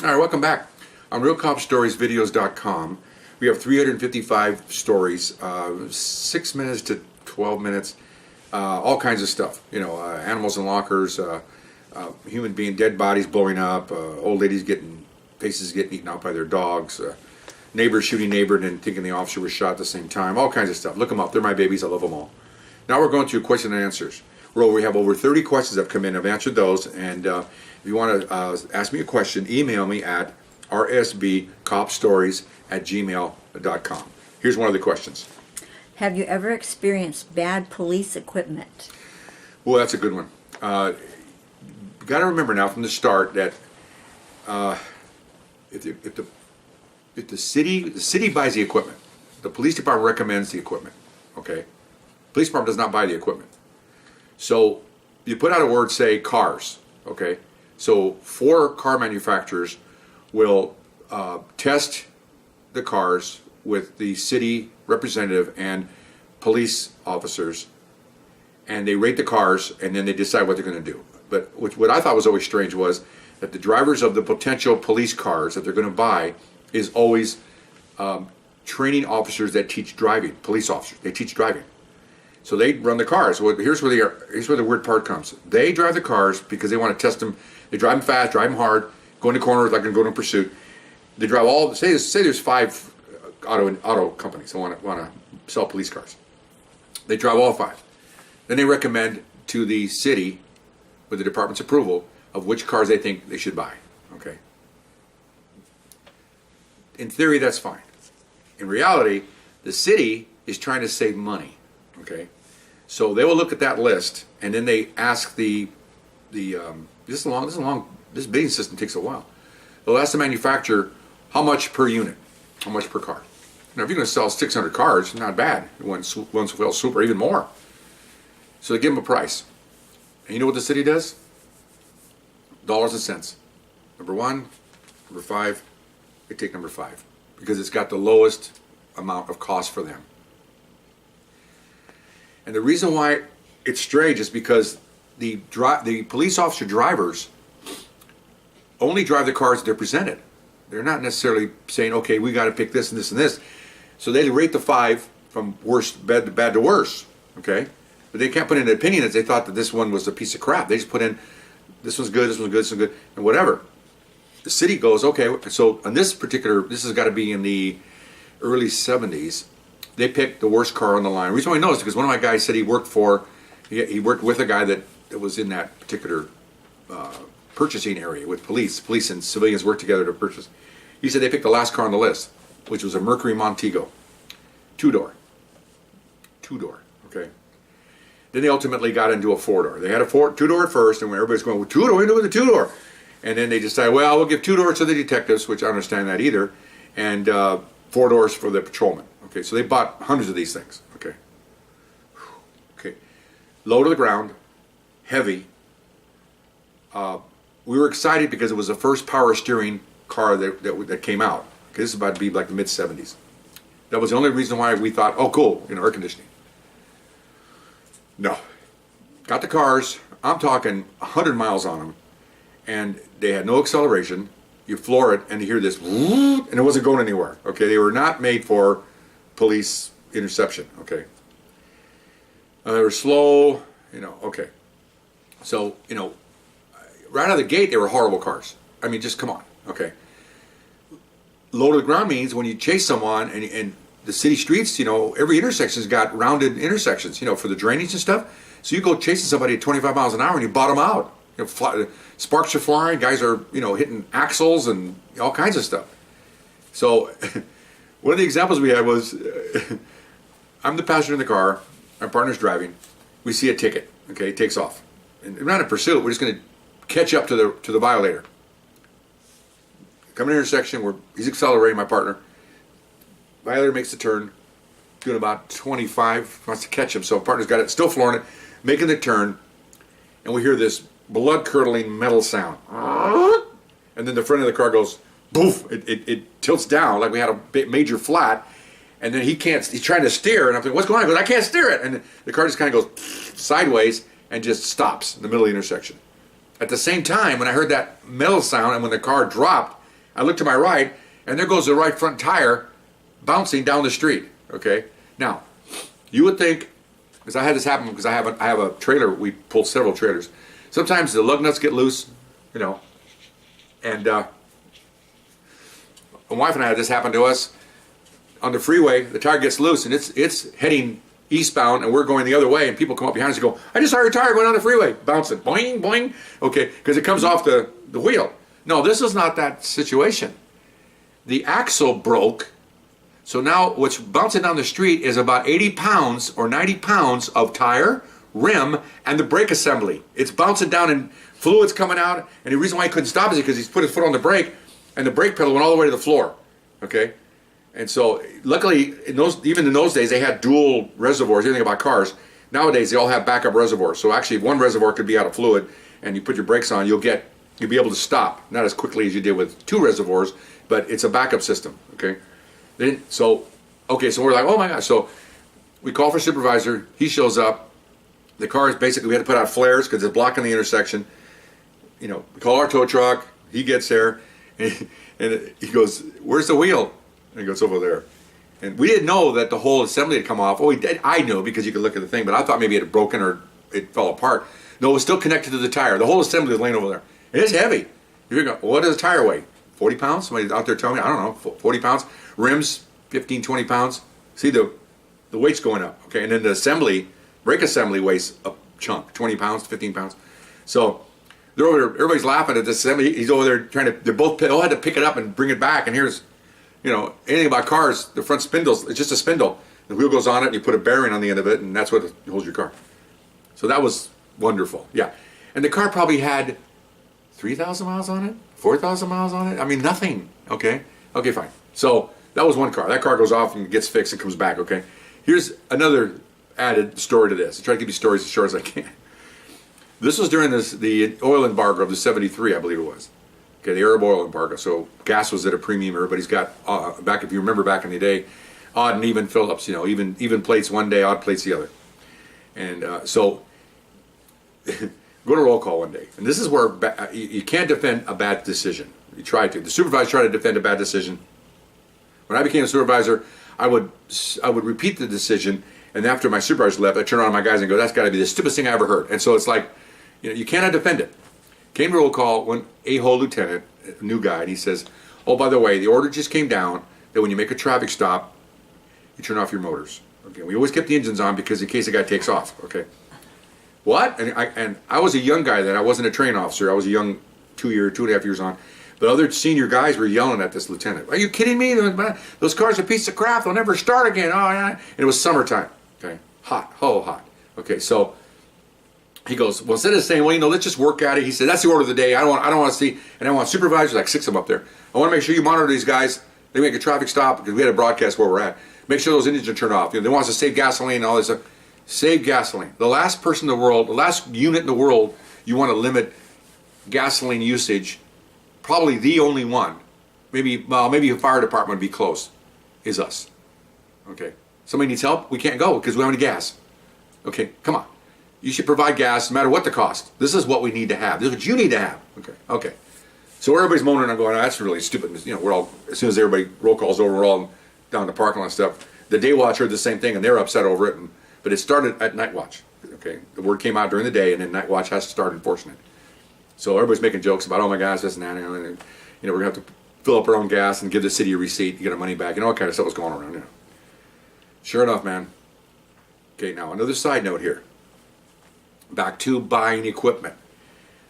All right, welcome back. On RealCopStoriesVideos.com, we have 355 stories, 6 minutes to 12 minutes, all kinds of stuff. You know, animals in lockers, human being, dead bodies blowing up, old ladies faces getting eaten out by their dogs, neighbors shooting neighbor and then thinking the officer was shot at the same time, all kinds of stuff. Look them up. They're my babies. I love them all. Now we're going through question and answers. We have over 30 questions that have come in. I've answered those, and if you want to ask me a question, email me at rsbcopstories@gmail.com. Here's one of the questions. Have you ever experienced bad police equipment? Well, that's a good one. You got to remember now from the start that if the city buys the equipment, the police department recommends the equipment. Okay, police department does not buy the equipment. So you put out a word, say cars. Okay, so 4 car manufacturers will test the cars with the city representative and police officers, and they rate the cars, and then they decide what they're going to do. But what I thought was always strange was that the drivers of the potential police cars that they're going to buy is always training officers that teach driving, police officers. They teach driving. So they run the cars. Well, here's where the weird part comes. They drive the cars because they want to test them. They drive them fast, drive them hard, go into corners like going to pursuit. They drive all. Say there's 5 auto companies that want to sell police cars. They drive all 5. Then they recommend to the city, with the department's approval, of which cars they think they should buy. Okay. In theory, that's fine. In reality, the city is trying to save money. Okay. So they will look at that list, and then they ask this bidding system takes a while. They'll ask the manufacturer how much per unit, how much per car. Now, if you're going to sell 600 cars, not bad. One fell swoop or even more. So they give them a price. And you know what the city does? Dollars and cents. Number 1, number 5, they take number 5 because it's got the lowest amount of cost for them. And the reason why it's strange is because the police officer drivers only drive the cars that they're presented. They're not necessarily saying, okay, we got to pick this and this and this. So they rate the 5 from bad to worse. Okay, but they can't put in an opinion that they thought that this one was a piece of crap. They just put in, this one's good, this one's good, this one's good, and whatever. The city goes, okay, so on this has got to be in the early 70s. They picked the worst car on the line. The reason why I know is because one of my guys said he worked with a guy that was in that particular purchasing area with police. Police and civilians work together to purchase. He said they picked the last car on the list, which was a Mercury Montego, 2-door. Okay. Then they ultimately got into a 4-door. They had a 2-door at first, and when everybody's going, well, 2-door, we do with a 2-door. And then they decided, well, we'll give 2 doors to the detectives, which I don't understand that either, and 4 doors for the patrolmen. Okay, so they bought hundreds of these things. Okay. Okay. Low to the ground, heavy. We were excited because it was the first power steering car that came out. Okay, this is about to be like the mid-70s. That was the only reason why we thought, oh, cool, air conditioning. No. Got the cars, I'm talking 100 miles on them, and they had no acceleration. You floor it, and you hear this, and it wasn't going anywhere. Okay, they were not made for police interception. Okay, they were slow. Okay. So right out of the gate, they were horrible cars. I mean, just come on. Okay. Low to the ground means when you chase someone and the city streets, every intersection's got rounded intersections, for the drainage and stuff. So you go chasing somebody at 25 miles an hour and you bottom out. Sparks are flying, guys are, hitting axles and all kinds of stuff. So one of the examples we had was, I'm the passenger in the car, my partner's driving, we see a ticket, okay, it takes off. And we're not in pursuit, we're just going to catch up to the violator. Come in an intersection where he's accelerating, my partner. Violator makes the turn, doing about 25, wants to catch him, so partner's got it, still flooring it, making the turn, and we hear this blood-curdling metal sound. And then the front of the car goes, boof, it tilts down like we had a major flat, and then he's trying to steer, and I'm thinking, what's going on? He goes, I can't steer it, and the car just kind of goes sideways and just stops in the middle of the intersection. At the same time, when I heard that metal sound and when the car dropped, I look to my right, and there goes the right front tire bouncing down the street. Okay, now you would think, because I had this happen because I have a trailer. We pull several trailers. Sometimes the lug nuts get loose, you know, and my wife and I had this happen to us on the freeway. The tire gets loose and it's heading eastbound, and we're going the other way, and people come up behind us and go, "I just saw your tire going on the freeway, bouncing, boing, boing." Okay, because it comes off the wheel. No, this is not that situation. The axle broke. So now what's bouncing down the street is about 80 pounds or 90 pounds of tire, rim, and the brake assembly. It's bouncing down and fluid's coming out, and the reason why he couldn't stop is because he's put his foot on the brake and the brake pedal went all the way to the floor. Okay? And so luckily, even in those days, they had dual reservoirs, everything about cars. Nowadays, they all have backup reservoirs. So actually, if one reservoir could be out of fluid and you put your brakes on, you'll be able to stop. Not as quickly as you did with two reservoirs, but it's a backup system. Okay? So we're like, oh my gosh. So we call for supervisor. He shows up. The car is basically, we had to put out flares because it's blocking the intersection. You know, we call our tow truck. He gets there, and he goes, "Where's the wheel?" And he goes, "Over there." And we didn't know that the whole assembly had come off. Oh, I knew because you could look at the thing, but I thought maybe it had broken or it fell apart. No, it was still connected to the tire. The whole assembly was laying over there. And it's heavy. You're going, what does a tire weigh? 40 pounds? Somebody out there telling me, I don't know, 40 pounds. Rims, 15, 20 pounds. See, the weight's going up. Okay, and then the brake assembly weighs a chunk, 20 pounds, 15 pounds. So they're over there, everybody's laughing at this assembly. He's over there they all had to pick it up and bring it back. And here's, you know, anything about cars, the front spindles, it's just a spindle. The wheel goes on it and you put a bearing on the end of it, and that's what holds your car. So that was wonderful, yeah. And the car probably had 3,000 miles on it, 4,000 miles on it. I mean, nothing, okay? Okay, fine. So that was one car. That car goes off and gets fixed and comes back, okay? Here's another added story to this. I try to keep these stories as short as I can. This was during the oil embargo of the 73, I believe it was. Okay, the Arab oil embargo. So gas was at a premium. Everybody's got, if you remember back in the day, odd and even Phillips, you know, even plates one day, odd plates the other. And so go to roll call one day. And this is where you can't defend a bad decision. You try to. The supervisor tried to defend a bad decision. When I became a supervisor, I would repeat the decision, and after my supervisor left, I'd turn around to my guys and go, "That's got to be the stupidest thing I ever heard." And so it's like, you know, you cannot defend it. Came to roll call, when a whole lieutenant, a new guy, and he says, "Oh, by the way, the order just came down that when you make a traffic stop, you turn off your motors." Okay, we always kept the engines on because in case the guy takes off. Okay, what? And I was a young guy then. I wasn't a trained officer. I was a young 2.5 years on. But other senior guys were yelling at this lieutenant. "Are you kidding me? Those cars are a piece of crap. They'll never start again." Oh, yeah. And it was summertime. Okay, hot, hot. Okay, so he goes, well, instead of saying, "Well, you know, let's just work at it," he said, "That's the order of the day. I don't want to see, and I want supervisors, like 6 of them up there. I want to make sure you monitor these guys. They make a traffic stop because we had a broadcast where we're at. Make sure those engines are turned off. You know, they want us to save gasoline and all this stuff. Save gasoline. The last person in the world, the last unit in the world, you want to limit gasoline usage. Probably the only one, maybe a fire department would be close, is us. Okay, somebody needs help, we can't go because we don't have any gas. Okay, come on. You should provide gas no matter what the cost. This is what we need to have. This is what you need to have. Okay. So everybody's moaning and going, "Oh, that's really stupid." You know, we're all, as soon as everybody roll calls over, we're all down in the parking lot and stuff. The day watch heard the same thing and they're upset over it. But it started at night watch. Okay, the word came out during the day, and then night watch has to start enforcing it. So everybody's making jokes about, "Oh my gosh, this and that," and you know, we're gonna have to fill up our own gas and give the city a receipt to get our money back, and all kind of stuff was going around. You know. Sure enough, man. Okay, now another side note here. Back to buying equipment.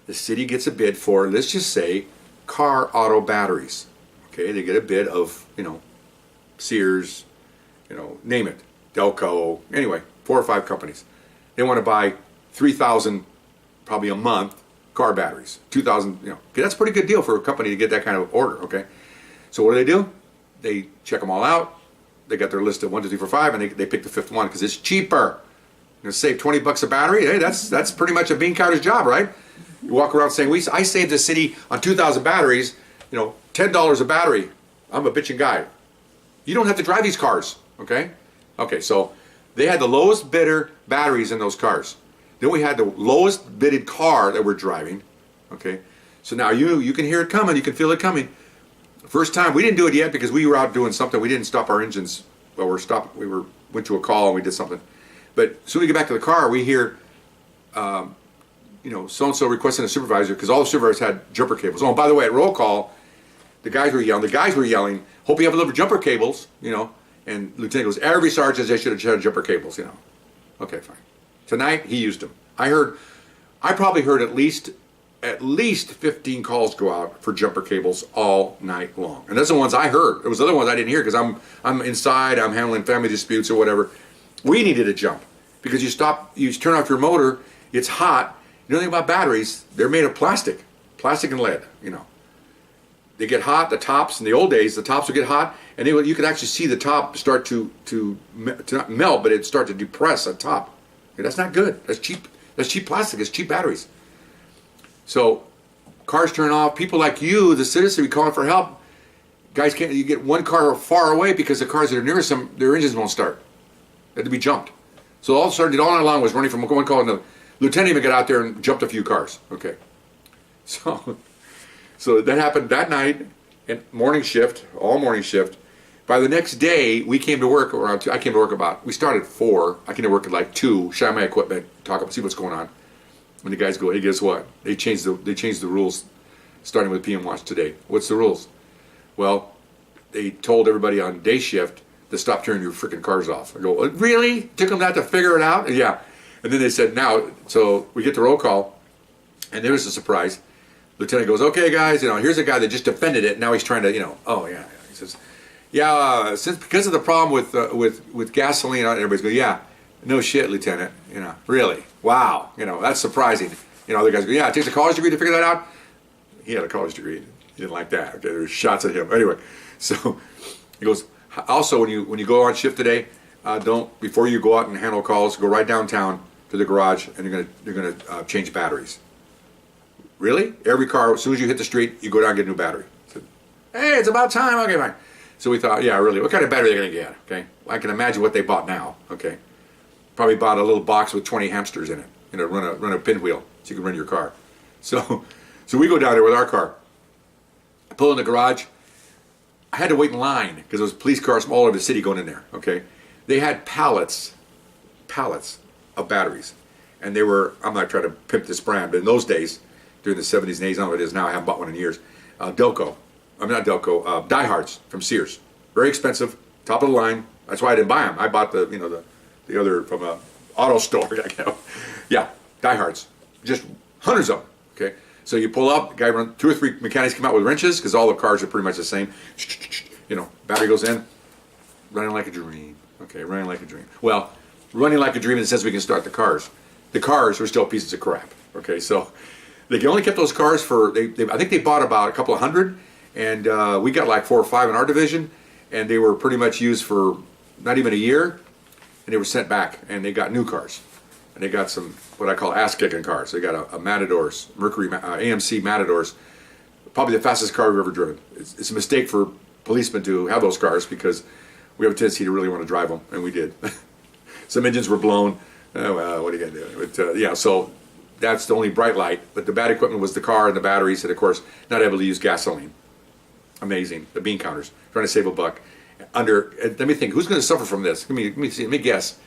The city gets a bid for, let's just say, car auto batteries. Okay, they get a bid of, you know, Sears, you know, name it, Delco, anyway, 4 or 5 companies. They want to buy 3,000 probably a month car batteries, 2,000, you know. Okay, that's a pretty good deal for a company to get that kind of order, okay? So what do? They check them all out. They got their list of 1, 2, 3, 4, 5, and they pick the 5th one because it's cheaper. You know, save $20 a battery. Hey, that's pretty much a bean counter's job, right? You walk around saying, I saved the city on 2,000 batteries, you know, $10 a battery. I'm a bitching guy. You don't have to drive these cars, okay? Okay, so they had the lowest bidder batteries in those cars. Then we had the lowest bidded car that we're driving, okay? So now you can hear it coming, you can feel it coming. First time, we didn't do it yet because we were out doing something. We didn't stop our engines. Well, went to a call and we did something. But as soon as we get back to the car, we hear, so-and-so requesting a supervisor, because all the supervisors had jumper cables. Oh, and by the way, at roll call, the guys were yelling, hope you have a little jumper cables, and Lieutenant goes, every sergeant says they should have had jumper cables, Okay, fine. Tonight, he used them. I probably heard at least 15 calls go out for jumper cables all night long. And that's the ones I heard. There was other ones I didn't hear because I'm inside, I'm handling family disputes or whatever. We needed a jump because you turn off your motor, it's hot. You know anything about batteries? They're made of plastic and lead, They get hot, the tops, in the old days, the tops would get hot, and you could actually see the top start to not melt, but it'd start to depress at top. Okay, that's not good. That's cheap. That's cheap plastic. It's cheap batteries. So cars turn off. People like you, the citizen, be calling for help. Guys can't. You get one car far away because the cars that are nearest them, their engines won't start. They had to be jumped. So all of a sudden, all night long was running from one call to another. Lieutenant even got out there and jumped a few cars. Okay, so that happened that night, and morning shift, all morning shift. By the next day, we came to work around 2. I came to work we started at 4. I came to work at like 2, shine my equipment, talk up, see what's going on. When the guys go, hey, guess what? They changed the rules starting with PM Watch today. What's the rules? Well, they told everybody on day shift to stop turning your freaking cars off. I go, really? Took them that to figure it out? Yeah. And then they said, now, so we get the roll call, and there was a surprise. Lieutenant goes, okay, guys, here's a guy that just defended it. Now he's trying to, He says, because of the problem with gasoline, everybody's going, yeah, no shit, Lieutenant, really, wow, that's surprising. Other guys go, yeah, it takes a college degree to figure that out. He had a college degree. He didn't like that. Okay, there were shots at him. Anyway, so he goes, also when you go on shift today, before you go out and handle calls, go right downtown to the garage and you're gonna change batteries. Really? Every car, as soon as you hit the street, you go down and get a new battery. I said, hey, it's about time. Okay, fine. So we thought, yeah, really, what kind of battery are they going to get? Okay, I can imagine what they bought now. Okay, probably bought a little box with 20 hamsters in it. Run a pinwheel so you can run your car. So we go down there with our car. I pull in the garage. I had to wait in line because there was police cars from all over the city going in there. Okay, they had pallets of batteries, and they were. I'm not trying to pimp this brand, but in those days, during the 70s and 80s, I don't know what it is now. I haven't bought one in years. Diehards from Sears. Very expensive, top of the line. That's why I didn't buy them. I bought the other from a auto store. Yeah, Diehards. Just hundreds of them. Okay, so you pull up, guy run 2 or 3 mechanics come out with wrenches because all the cars are pretty much the same. Battery goes in, running like a dream. Okay, running like a dream. Well, running like a dream in the sense we can start the cars. The cars were still pieces of crap. Okay, so they only kept those cars for I think they bought about a couple of hundred. And we got like 4 or 5 in our division, and they were pretty much used for not even a year, and they were sent back, and they got new cars. And they got some, what I call ass-kicking cars. They got a Matadors, Mercury AMC Matadors, probably the fastest car we've ever driven. It's a mistake for policemen to have those cars because we have a tendency to really want to drive them, and we did. Some engines were blown. Oh, well, what are you going to do? But, so that's the only bright light. But the bad equipment was the car and the batteries, and of course, not able to use gasoline. Amazing. The bean counters, trying to save a buck. Let me think, who's going to suffer from this? Let me guess.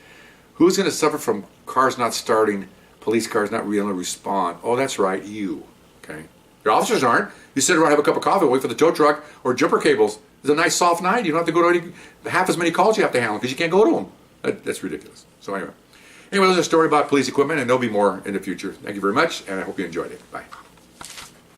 Who's going to suffer from cars not starting, police cars not really respond? Oh, that's right, you. Okay. Your officers aren't. You sit around, have a cup of coffee, wait for the tow truck or jumper cables. It's a nice soft night. You don't have to go to half as many calls you have to handle because you can't go to them. That's ridiculous. So anyway, there's a story about police equipment, and there'll be more in the future. Thank you very much, and I hope you enjoyed it. Bye.